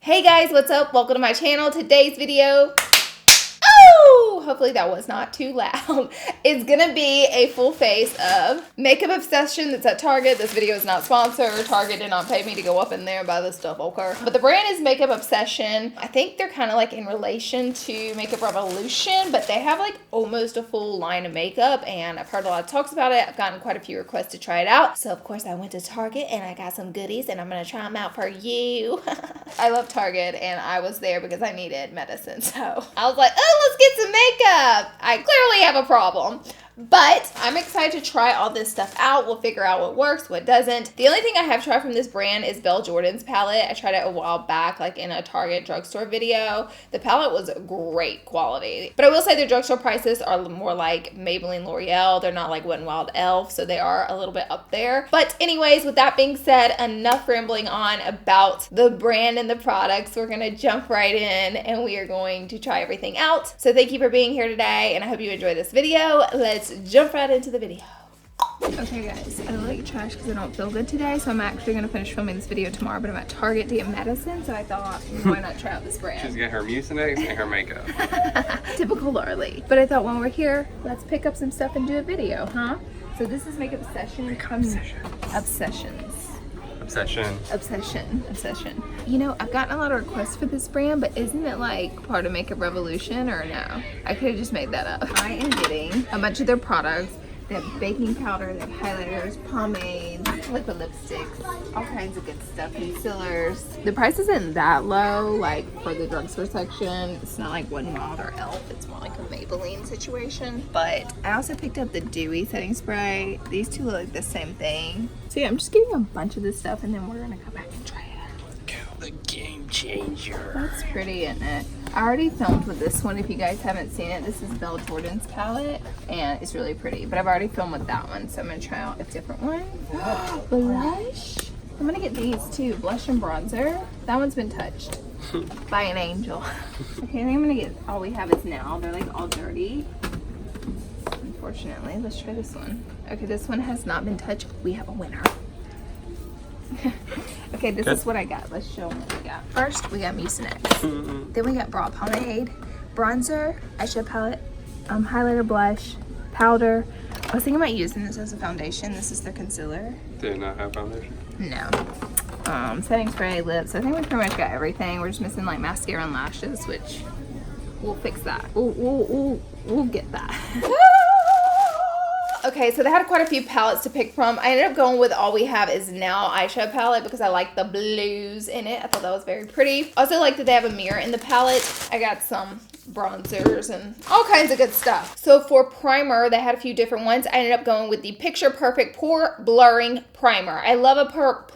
Hey guys, what's up? Welcome to my channel. Today's video, hopefully that was not too loud. It's gonna be a full face of makeup obsession that's at Target. This video is not sponsored. Target did not pay me to go up in there and buy this stuff, okay? But the brand is Makeup Obsession. I think they're kind of like in relation to Makeup Revolution, but they have like almost a full line of makeup, and I've heard a lot of talks about it. I've gotten quite a few requests to try it out. So of course I went to Target and I got some goodies and I'm gonna try them out for you. I love Target and I was there because I needed medicine. So I was like, oh, let's get some makeup. I clearly have a problem. But I'm excited to try all this stuff out. We'll figure out what works, what doesn't. The only thing I have tried from this brand is Belle Jordan's palette. I tried it a while back, like in a Target drugstore video. The palette was great quality. But I will say their drugstore prices are more like Maybelline, L'Oreal. They're not like Wet n Wild Elf, so they are a little bit up there. But anyways, with that being said, enough rambling on about the brand and the products. We're gonna jump right in and we are going to try everything out. So thank you for being here today and I hope you enjoy this video. Let's jump right into the video. Okay guys, I look like trash because I don't feel good today, so I'm actually going to finish filming this video tomorrow, but I'm at Target to get medicine, so I thought, why not try out this brand? She's get her Mucinex and her makeup. Typical LauraLee. But I thought when we're here, let's pick up some stuff and do a video, huh? So this is Makeup Obsession. Obsession. You know, I've gotten a lot of requests for this brand, but isn't it like part of Makeup Revolution or no? I could have just made that up. I am getting a bunch of their products. They have baking powder, they have highlighters, pomade, liquid lipsticks, all kinds of good stuff, concealers. The price isn't that low, like for the drugstore section. It's not like Wet n Wild or Elf. It's more like a Maybelline situation. But I also picked up the Dewy setting spray. These two look like the same thing. So yeah, I'm just getting a bunch of this stuff and then we're gonna come back and try it. The game changer. That's pretty, isn't it? I already filmed with this one. If you guys haven't seen it, this is Belle Jordan's palette and it's really pretty, but I've already filmed with that one, so I'm gonna try out a different one. Blush. I'm gonna get these too, blush and bronzer. That one's been touched by an angel. Okay, I think I'm gonna get All We Have Is Now. They're like all dirty, unfortunately. Let's try this one. Okay, this one has not been touched. We have a winner. Okay, this is what I got. Let's show them what we got. First, we got Mucinex. Then we got Brow Pomade, bronzer, eyeshadow palette, highlighter, blush, powder. I was thinking about using this as a foundation. This is their concealer. Did it not have foundation? No. Setting spray, lips. I think we pretty much got everything. We're just missing like mascara and lashes, which we'll fix that. We'll get that. Okay, so they had quite a few palettes to pick from. I ended up going with All We Have Is Now eyeshadow palette because I like the blues in it. I thought that was very pretty. Also like that they have a mirror in the palette. I got some bronzers and all kinds of good stuff. So for primer, they had a few different ones. I ended up going with the Picture Perfect Pore Blurring Primer. I love a pore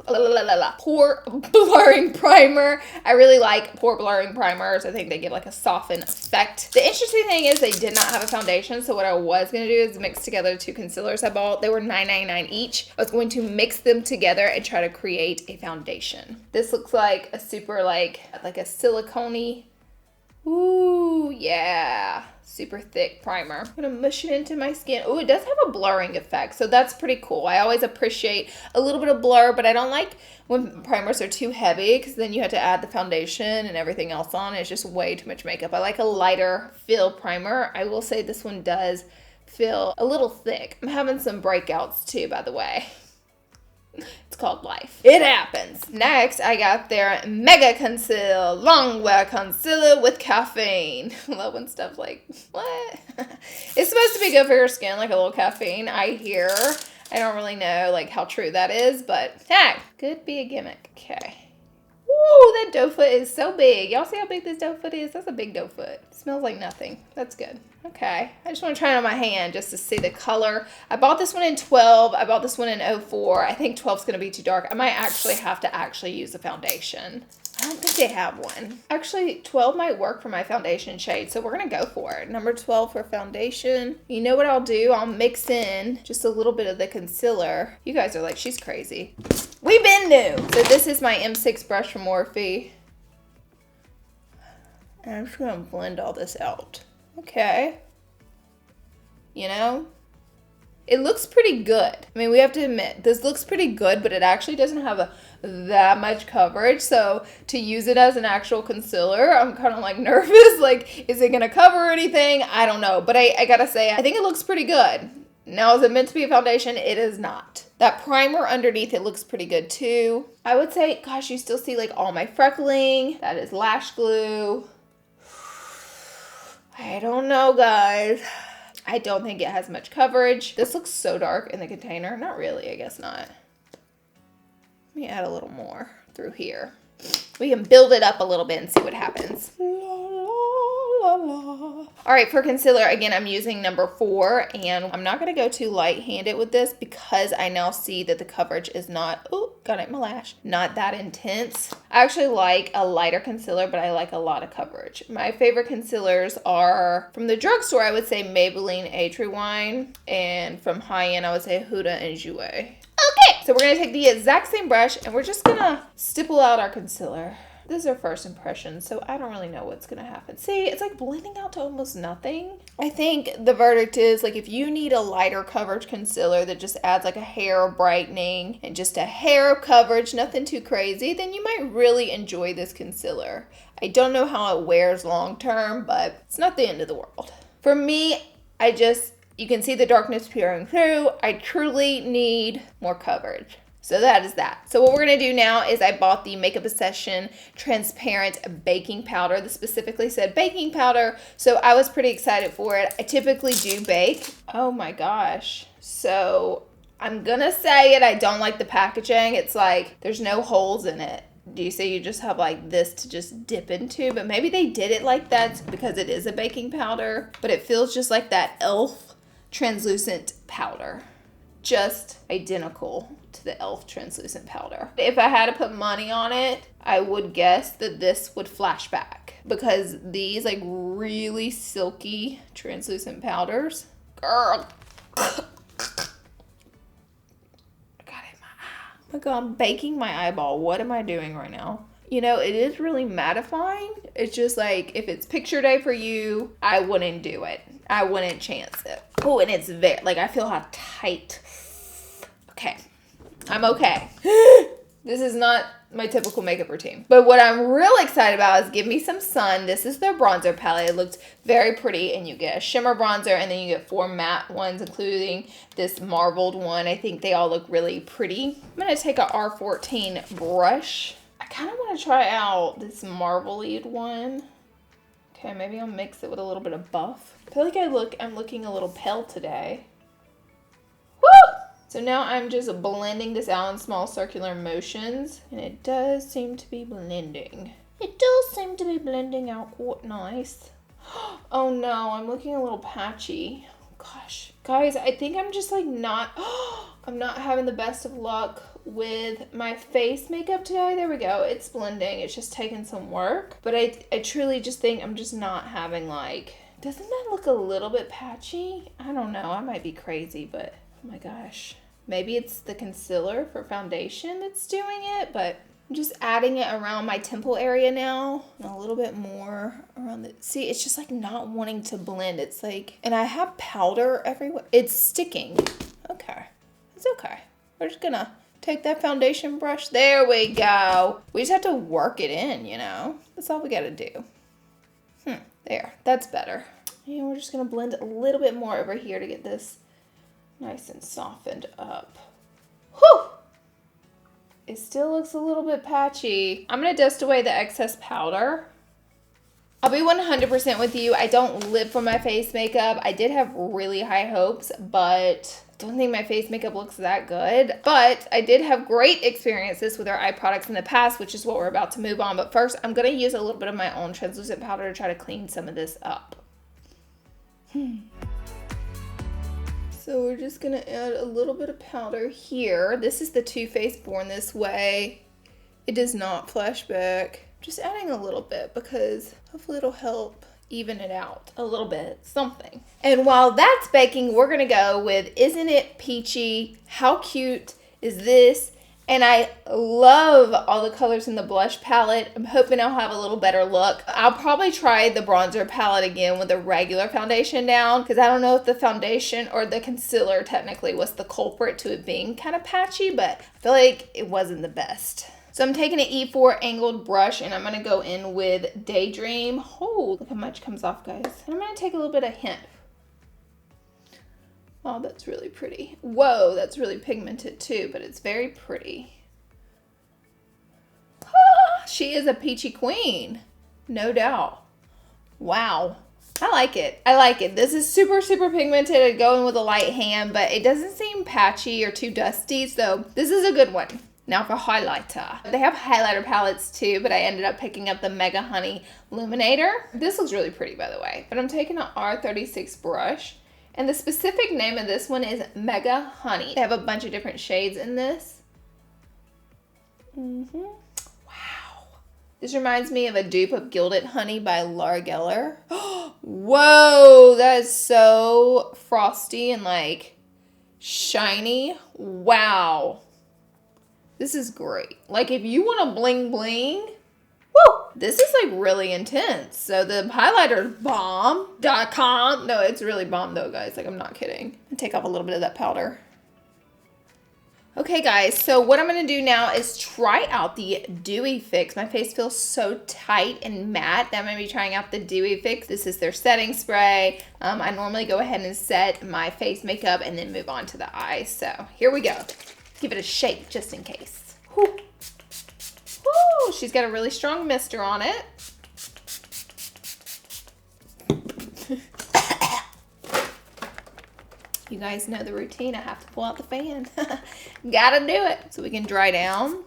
blurring primer. I really like pore blurring primers. I think they give like a softened effect. The interesting thing is they did not have a foundation, so what I was going to do is mix together two concealers I bought. They were $9.99 each. I was going to mix them together and try to create a foundation. This looks like a super like a silicone-y, ooh, yeah, super thick primer. I'm gonna mush it into my skin. Oh, it does have a blurring effect, so that's pretty cool. I always appreciate a little bit of blur, but I don't like when primers are too heavy because then you have to add the foundation and everything else on. It's just way too much makeup. I like a lighter feel primer. I will say this one does feel a little thick. I'm having some breakouts too, by the way. It's called life. It happens. Next, I got their Mega Conceal Longwear Concealer with Caffeine. Love when stuff like, what? It's supposed to be good for your skin, like a little caffeine, I hear. I don't really know like how true that is, but heck, could be a gimmick. Okay. Ooh, that doe foot is so big. Y'all see how big this doe foot is? That's a big doe foot. It smells like nothing. That's good. Okay, I just want to try it on my hand just to see the color. I bought this one in 12. I bought this one in 04. I think 12 is going to be too dark. I might actually have to use a foundation. I don't think they have one. Actually, 12 might work for my foundation shade, so we're going to go for it. Number 12 for foundation. You know what I'll do? I'll mix in just a little bit of the concealer. You guys are like, she's crazy. We been new. So this is my M6 brush from Morphe. And I'm just going to blend all this out. Okay. You know? It looks pretty good. I mean, we have to admit, this looks pretty good, but it actually doesn't have that much coverage. So to use it as an actual concealer, I'm kind of like nervous. Like, is it going to cover anything? I don't know. But I got to say, I think it looks pretty good. Now, is it meant to be a foundation? It is not. That primer underneath, it looks pretty good too. I would say, gosh, you still see like all my freckling. That is lash glue. I don't know, guys. I don't think it has much coverage. This looks so dark in the container. Not really, I guess not. Let me add a little more through here. We can build it up a little bit and see what happens. La, la, la. All right, for concealer, again, I'm using number 4, and I'm not gonna go too light-handed with this because I now see that the coverage is not, oh, got it in my lash, not that intense. I actually like a lighter concealer, but I like a lot of coverage. My favorite concealers are, from the drugstore, I would say Maybelline Age Rewind, and from high-end, I would say Huda and Jouer. Okay, so we're gonna take the exact same brush, and we're just gonna stipple out our concealer. This is our first impression, so I don't really know what's gonna happen. See, it's like blending out to almost nothing. I think the verdict is, like, if you need a lighter coverage concealer that just adds like a hair of brightening and just a hair of coverage, nothing too crazy, then you might really enjoy this concealer. I don't know how it wears long term, but it's not the end of the world. For me, you can see the darkness peering through. I truly need more coverage. So that is that. So what we're gonna do now is I bought the Makeup Obsession transparent baking powder. This specifically said baking powder, so I was pretty excited for it. I typically do bake. Oh my gosh. So I'm gonna say it, I don't like the packaging. It's like, there's no holes in it. Do you see? You just have like this to just dip into, but maybe they did it like that because it is a baking powder, but it feels just like that e.l.f. translucent powder. Just identical to the e.l.f. translucent powder. If I had to put money on it, I would guess that this would flash back because these like really silky translucent powders, girl. I got it in my eye. Oh my God, I'm baking my eyeball. What am I doing right now? You know, it is really mattifying. It's just like, if it's picture day for you, I wouldn't do it. I wouldn't chance it. Oh, and it's very, like, I feel how tight. Okay, I'm okay. This is not my typical makeup routine. But what I'm real excited about is Give Me Some Sun. This is their bronzer palette. It looks very pretty, and you get a shimmer bronzer, and then you get 4 matte ones, including this marbled one. I think they all look really pretty. I'm gonna take a R14 brush. I kind of want to try out this marbly one. Okay, maybe I'll mix it with a little bit of buff. I feel like I'm looking a little pale today. Woo! So now I'm just blending this out in small circular motions, and it does seem to be blending. It does seem to be blending out quite nice. Oh no, I'm looking a little patchy. Gosh. Guys, I think I'm just like I'm not having the best of luck with my face makeup today. There we go. It's blending. It's just taking some work. But I truly just think I'm just not having like, doesn't that look a little bit patchy? I don't know. I might be crazy, but oh my gosh. Maybe it's the concealer for foundation that's doing it, but I'm just adding it around my temple area now and a little bit more around the, see, it's just like not wanting to blend. It's like, and I have powder everywhere. It's sticking. Okay. It's okay. We're just gonna take that foundation brush. There we go. We just have to work it in, you know? That's all we gotta do. There. That's better. And we're just gonna blend a little bit more over here to get this nice and softened up. Whew! It still looks a little bit patchy. I'm gonna dust away the excess powder. I'll be 100% with you. I don't live for my face makeup. I did have really high hopes, but I don't think my face makeup looks that good. But I did have great experiences with our eye products in the past, which is what we're about to move on. But first, I'm gonna use a little bit of my own translucent powder to try to clean some of this up. So we're just gonna add a little bit of powder here. This is the Too Faced Born This Way. It does not flash back. Just adding a little bit because hopefully it'll help even it out a little bit, something. And while that's baking, we're gonna go with Isn't It Peachy? How cute is this And I love all the colors in the blush palette. I'm hoping I'll have a little better look. I'll probably try the bronzer palette again with a regular foundation down, because I don't know if the foundation or the concealer technically was the culprit to it being kind of patchy, but I feel like it wasn't the best. So I'm taking an E4 angled brush and I'm going to go in with Daydream. Oh, look how much comes off, guys. And I'm going to take a little bit of hint. Oh, that's really pretty. Whoa, that's really pigmented too, but it's very pretty. Ah, she is a peachy queen, no doubt. Wow, I like it. I like it. This is super, super pigmented. I'd go in with a light hand, but it doesn't seem patchy or too dusty, so this is a good one. Now for highlighter. They have highlighter palettes too, but I ended up picking up the Mega Honey Illuminator. This looks really pretty, by the way, but I'm taking an R36 brush. And the specific name of this one is Mega Honey. They have a bunch of different shades in this. Wow. This reminds me of a dupe of Gilded Honey by LauraLee. Whoa, that is so frosty and like shiny. Wow. This is great. Like if you want to bling bling, woo, this is like really intense. So the highlighter is bomb.com. No, it's really bomb though, guys. Like I'm not kidding. I'll take off a little bit of that powder. Okay, guys, so what I'm going to do now is try out the Dewy Fix. My face feels so tight and matte that I'm going to be trying out the Dewy Fix. This is their setting spray. I normally go ahead and set my face makeup and then move on to the eyes. So here we go. Give it a shake just in case. Whew. Woo, she's got a really strong mister on it. You guys know the routine. I have to pull out the fan. Gotta do it. So we can dry down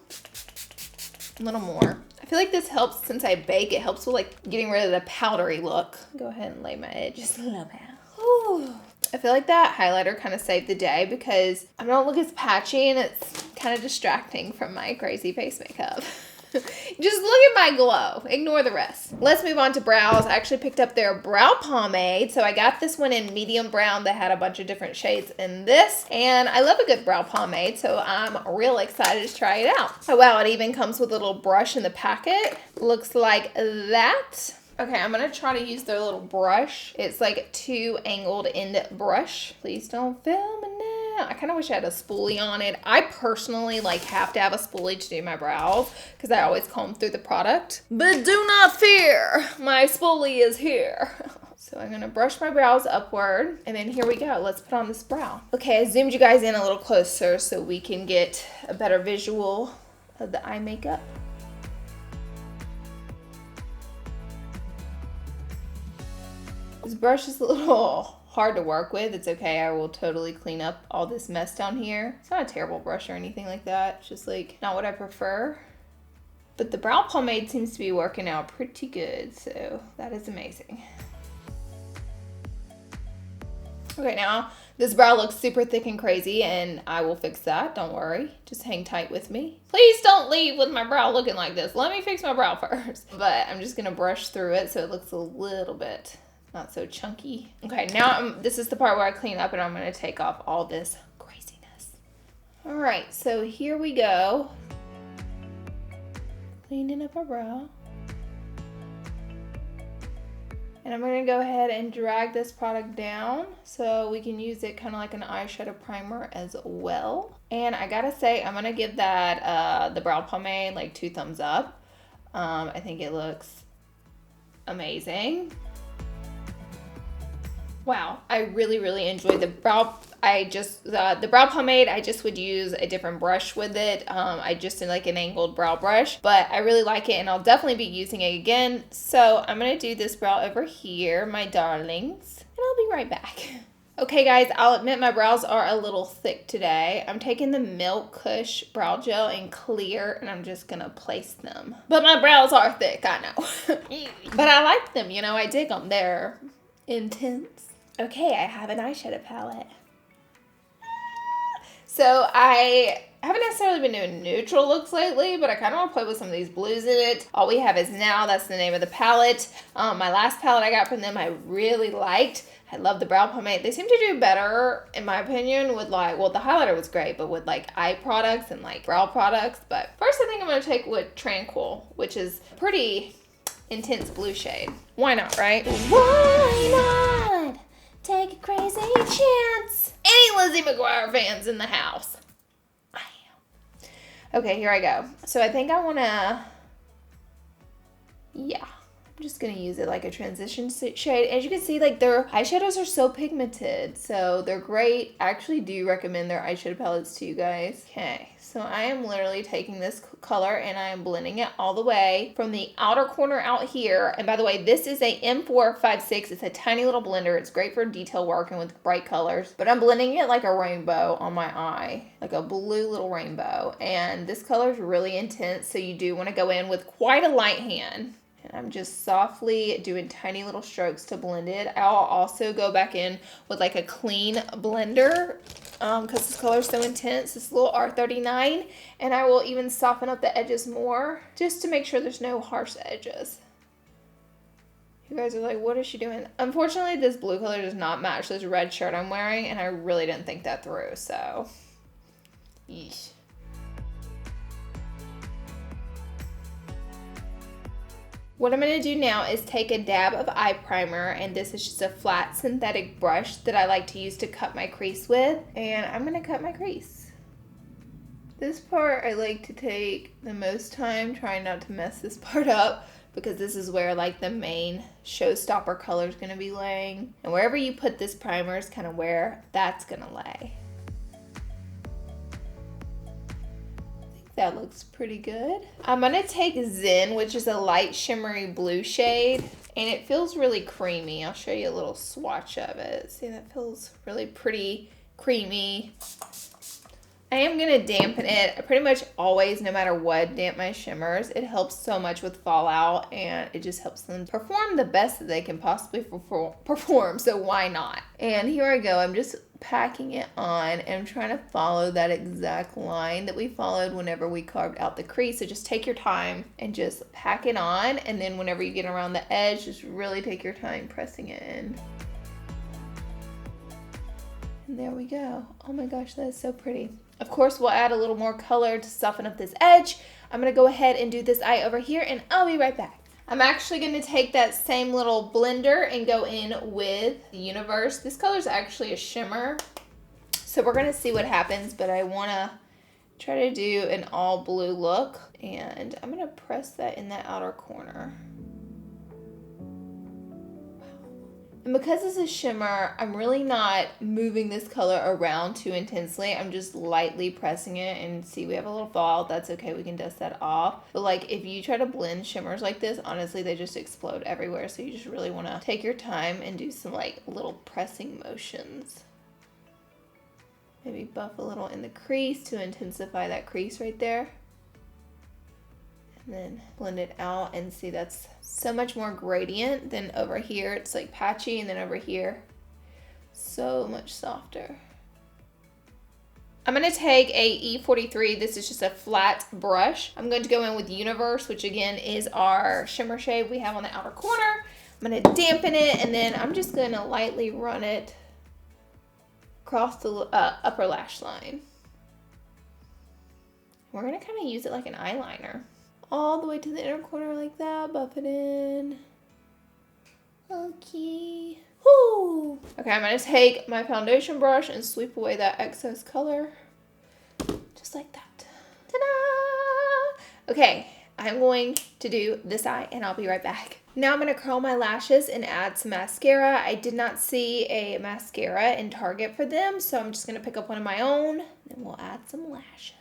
a little more. I feel like this helps since I bake. It helps with like getting rid of the powdery look. Go ahead and lay my edges a little bit. Ooh. I feel like that highlighter kind of saved the day because I don't look as patchy and it's kind of distracting from my crazy face makeup. Just look at my glow. Ignore the rest. Let's move on to brows. I actually picked up their brow pomade. So I got this one in medium brown that had a bunch of different shades in this. And I love a good brow pomade, so I'm real excited to try it out. Oh wow, it even comes with a little brush in the packet. Looks like that. Okay, I'm gonna try to use their little brush. It's like a 2 angled end brush. Please don't film it now. I kind of wish I had a spoolie on it. I personally like have to have a spoolie to do my brows because I always comb through the product. But do not fear, my spoolie is here. So I'm gonna brush my brows upward and then here we go. Let's put on this brow. Okay, I zoomed you guys in a little closer so we can get a better visual of the eye makeup. This brush is a little hard to work with. It's okay. I will totally clean up all this mess down here. It's not a terrible brush or anything like that. It's just like not what I prefer. But the brow pomade seems to be working out pretty good. So that is amazing. Okay, now this brow looks super thick and crazy and I will fix that. Don't worry. Just hang tight with me. Please don't leave with my brow looking like this. Let me fix my brow first. But I'm just gonna brush through it so it looks a little bit not so chunky. Okay, now this is the part where I clean up and I'm gonna take off all this craziness. All right, so here we go. Cleaning up our brow. And I'm gonna go ahead and drag this product down so we can use it kind of like an eyeshadow primer as well. And I gotta say, I'm gonna give that, the brow pomade like 2 thumbs up. I think it looks amazing. Wow, I really enjoyed the brow. The brow pomade, I just would use a different brush with it. I just did like an angled brow brush, but I really like it and I'll definitely be using it again. So I'm gonna do this brow over here, my darlings, and I'll be right back. Okay guys, I'll admit my brows are a little thick today. I'm taking the Milk Kush brow gel in clear and I'm just gonna place them. But my brows are thick, I know. But I like them, you know, I dig them. They're intense. Okay, I have an eyeshadow palette. So I haven't necessarily been doing neutral looks lately, but I kind of want to play with some of these blues in it. All We Have Is Now, that's the name of the palette. My last palette I got from them I really liked. I love the brow pomade. They seem to do better, in my opinion, with like, well, the highlighter was great, but with like eye products and like brow products. But first I think I'm going to take with Tranquil, which is a pretty intense blue shade. Why not, right? Why not take a crazy chance? Any Lizzie McGuire fans in the house? I am. Okay, here I go. So I think I want to, yeah. I'm just going to use it like a transition shade. As you can see, like their eyeshadows are so pigmented, so they're great. I actually do recommend their eyeshadow palettes to you guys. Okay, so I am literally taking this color and I am blending it all the way from the outer corner out here. And by the way, this is a M456. It's a tiny little blender. It's great for detail work and with bright colors, but I'm blending it like a rainbow on my eye, like a blue little rainbow. And this color is really intense, so you do want to go in with quite a light hand. And I'm just softly doing tiny little strokes to blend it. I'll also go back in with like a clean blender because this color is so intense. This little R39. And I will even soften up the edges more just to make sure there's no harsh edges. You guys are like, what is she doing? Unfortunately, this blue color does not match this red shirt I'm wearing. And I really didn't think that through. So, yeesh. What I'm going to do now is take a dab of eye primer, and this is just a flat synthetic brush that I like to use to cut my crease with, and I'm going to cut my crease. This part I like to take the most time, trying not to mess this part up, because this is where like the main showstopper color is going to be laying, and wherever you put this primer is kind of where that's going to lay. That looks pretty good. I'm gonna take Zen, which is a light shimmery blue shade, and it feels really creamy. I'll show you a little swatch of it. See, that feels really pretty creamy. I am gonna dampen it. I pretty much always, no matter what, damp my shimmers. It helps so much with fallout, and it just helps them perform the best that they can possibly perform, so why not? And here I go. I'm just packing it on, and I'm trying to follow that exact line that we followed whenever we carved out the crease. So just take your time and just pack it on, and then whenever you get around the edge, just really take your time pressing it in. And there we go. Oh my gosh, that is so pretty. Of course, we'll add a little more color to soften up this edge. I'm gonna go ahead and do this eye over here, and I'll be right back. I'm actually going to take that same little blender and go in with the Universe. This color is actually a shimmer, so we're going to see what happens, but I want to try to do an all blue look, and I'm going to press that in that outer corner. And because this is shimmer, I'm really not moving this color around too intensely. I'm just lightly pressing it, and see, we have a little fallout. That's okay. We can dust that off. But like if you try to blend shimmers like this, honestly, they just explode everywhere. So you just really want to take your time and do some like little pressing motions. Maybe buff a little in the crease to intensify that crease right there. And then blend it out, and see, that's so much more gradient than over here. It's like patchy, and then over here, so much softer. I'm going to take a E43. This is just a flat brush. I'm going to go in with Universe, which again is our shimmer shade we have on the outer corner. I'm going to dampen it, and then I'm just going to lightly run it across the upper lash line. We're going to kind of use it like an eyeliner. All the way to the inner corner like that, buff it in. Okay. Woo! Okay, I'm gonna take my foundation brush and sweep away that excess color. Just like that. Ta-da! Okay, I'm going to do this eye, and I'll be right back. Now I'm gonna curl my lashes and add some mascara. I did not see a mascara in Target for them, so I'm just gonna pick up one of my own, and we'll add some lashes.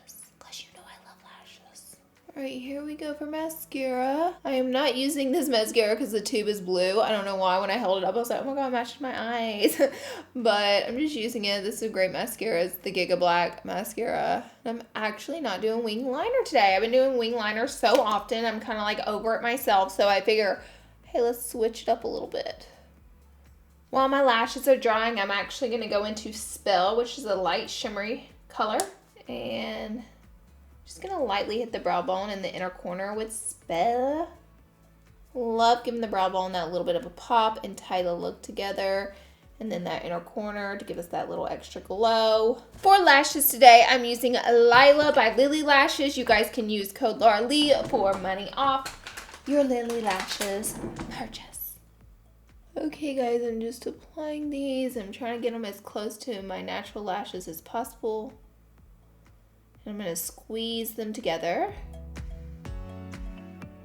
Alright, here we go for mascara. I am not using this mascara because the tube is blue. I don't know why. When I held it up, I was like, oh my god, it matched my eyes. But I'm just using it. This is a great mascara. It's the Giga Black mascara. I'm actually not doing wing liner today. I've been doing wing liner so often. I'm kind of like over it myself. So I figure, hey, let's switch it up a little bit. While my lashes are drying, I'm actually going to go into Spell, which is a light shimmery color. And just gonna lightly hit the brow bone in the inner corner with Spell. Love giving the brow bone that little bit of a pop and tie the look together. And then that inner corner to give us that little extra glow. For lashes today, I'm using Lila by Lily Lashes. You guys can use code LauraLee for money off your Lily Lashes purchase. Okay guys, I'm just applying these. I'm trying to get them as close to my natural lashes as possible. And I'm gonna squeeze them together.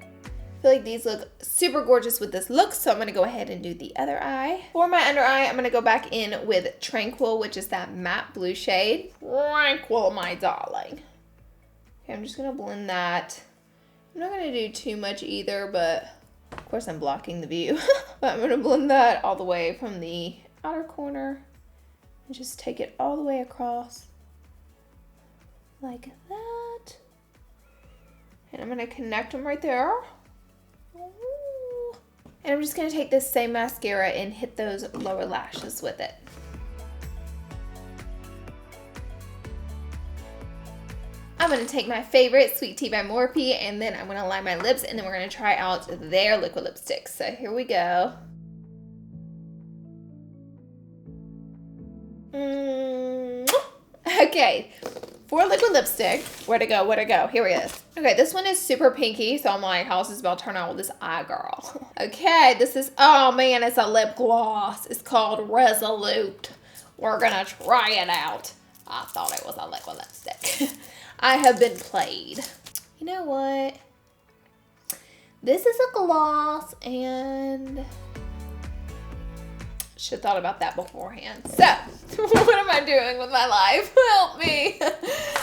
I feel like these look super gorgeous with this look, so I'm gonna go ahead and do the other eye. For my under eye, I'm gonna go back in with Tranquil, which is that matte blue shade. Tranquil, my darling. Okay, I'm just gonna blend that. I'm not gonna do too much either, but of course I'm blocking the view. But I'm gonna blend that all the way from the outer corner and just take it all the way across like that. And I'm gonna connect them right there. And I'm just gonna take this same mascara and hit those lower lashes with it. I'm gonna take my favorite Sweet Tea by Morphe, and then I'm gonna line my lips, and then we're gonna try out their liquid lipsticks. So here we go. Okay. For liquid lipstick, where to go, here it is. Okay, this one is super pinky, so I'm like, how's this about to turn out with this eye, girl? Okay, this is, oh man, it's a lip gloss. It's called Resolute. We're gonna try it out. I thought it was a liquid lipstick. I have been played. You know what? This is a gloss, and should have thought about that beforehand. So, what am I doing with my life? Help me.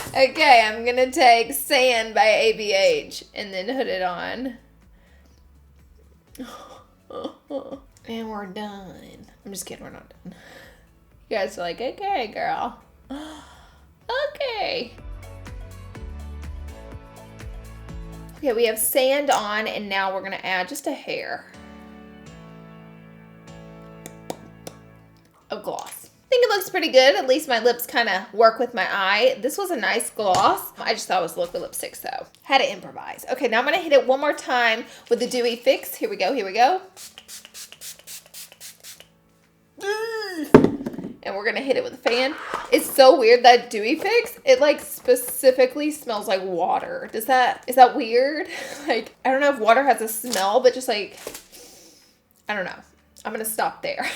Okay, I'm gonna take Sand by ABH and then put it on. And we're done. I'm just kidding, we're not done. You guys are like, okay, girl. Okay. Okay, we have Sand on, and now we're gonna add just a hair of gloss. I think it looks pretty good. At least my lips kind of work with my eye. This was a nice gloss. I just thought it was liquid lipstick, so had to improvise. Okay, now I'm gonna hit it one more time with the Dewy Fix. Here we go, here we go. And we're gonna hit it with a fan. It's so weird that Dewy Fix, it like specifically smells like water. Is that weird? Like, I don't know if water has a smell, but just like, I don't know. I'm gonna stop there.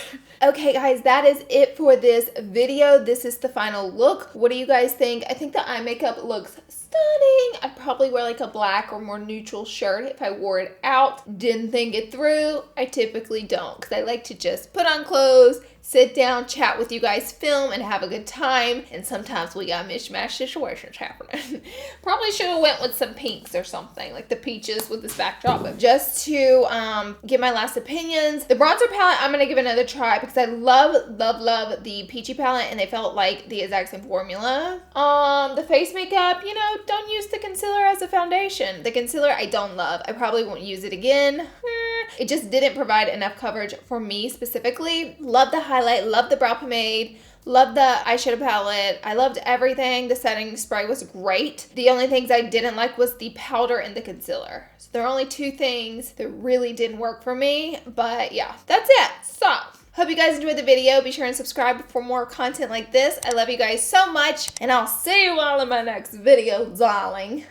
Okay guys, that is it for this video. This is the final look. What do you guys think? I think the eye makeup looks stunning. I'd probably wear like a black or more neutral shirt if I wore it out. Didn't think it through. I typically don't, because I like to just put on clothes, sit down, chat with you guys, film, and have a good time. And sometimes we got mishmash situations happening. Probably should have went with some pinks or something, like the peaches with this backdrop. But just to give my last opinions, the bronzer palette, I'm going to give another try because I love the peachy palette, and they felt like the exact same formula. The face makeup, you know, don't use the concealer as a foundation. The concealer I don't love. I probably won't use it again. It just didn't provide enough coverage for me specifically. Love the highlight, love the brow pomade, love the eyeshadow palette. I loved everything. The setting spray was great. The only things I didn't like was the powder and the concealer. So there are only two things that really didn't work for me, but yeah, that's it. So, hope you guys enjoyed the video. Be sure and subscribe for more content like this. I love you guys so much, and I'll see you all in my next video, darling.